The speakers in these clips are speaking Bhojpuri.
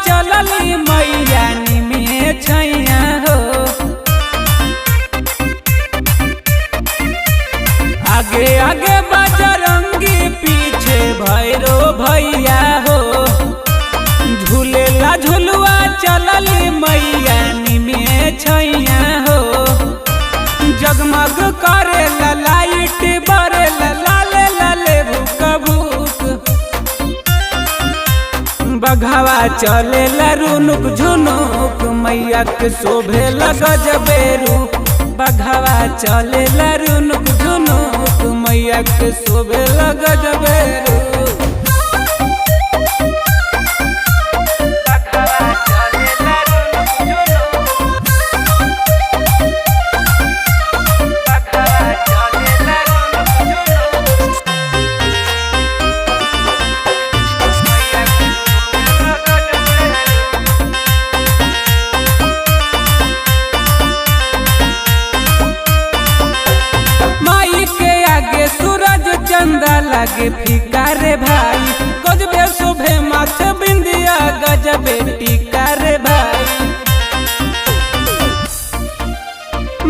चलली मैया निमिये छैया हो। आगे आगे बजरंगी पीछे भैरो भैया हो। झूलेला झुलुआ चलली मैया निमिये छैया हो। जगमग करे लाइट बरे लाले लाले भूक भूक। बघावा चले रुनुक झुनुक मैया के शोभे गजबे रूप। बघावा चले रुनुक झुनुक मैया के शोभे गजबे रूप। चंदा लागे फीका रे भाई गजबे शोभे माथे बिंदिया गजबे टीका रे भाई।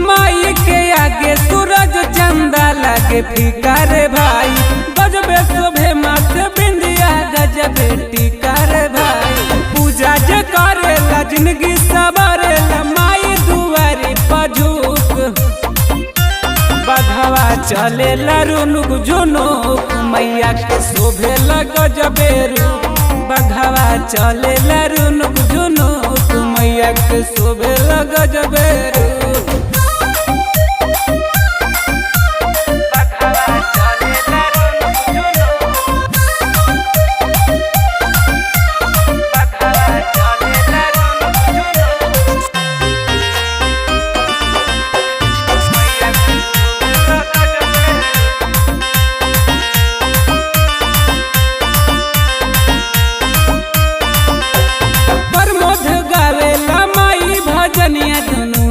माई के आगे सूरज चंदा लागे फीका रे भाई गजबे शोभे माथे बिंदिया गजबे टीका रे भाई। पूजा जे करेला जिंदगी सवारेला माई दुआरी पझुक। बघवा चले रुनुक झुनुक मैया के शोभे गजबे रूप। बघवा चले रुनुक झुनुक मैया के शोभे गजबे रूप।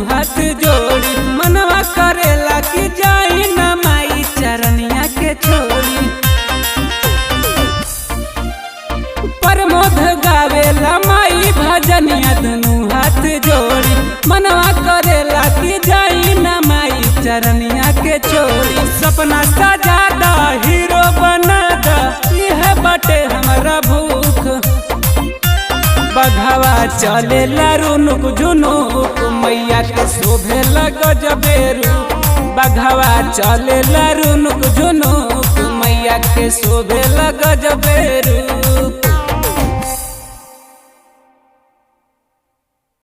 हाथ जोड़ी मनवा करेला कि जाई न माई चरनिया के छोड़ी। प्रमोद गावेला माई भजनिया दुनू हाथ जोड़ी मनवा करेला कि जाई न माई चरनिया के छोड़ी। सपना सजा दा हीरो बना दा यह बटे हमारा भूख। बघवा चले रुनुक झुनुक मैया के शोभे गजबे रूप। बघवा चले रुनुक झुनुक मैया के शोभे गजबे रूप।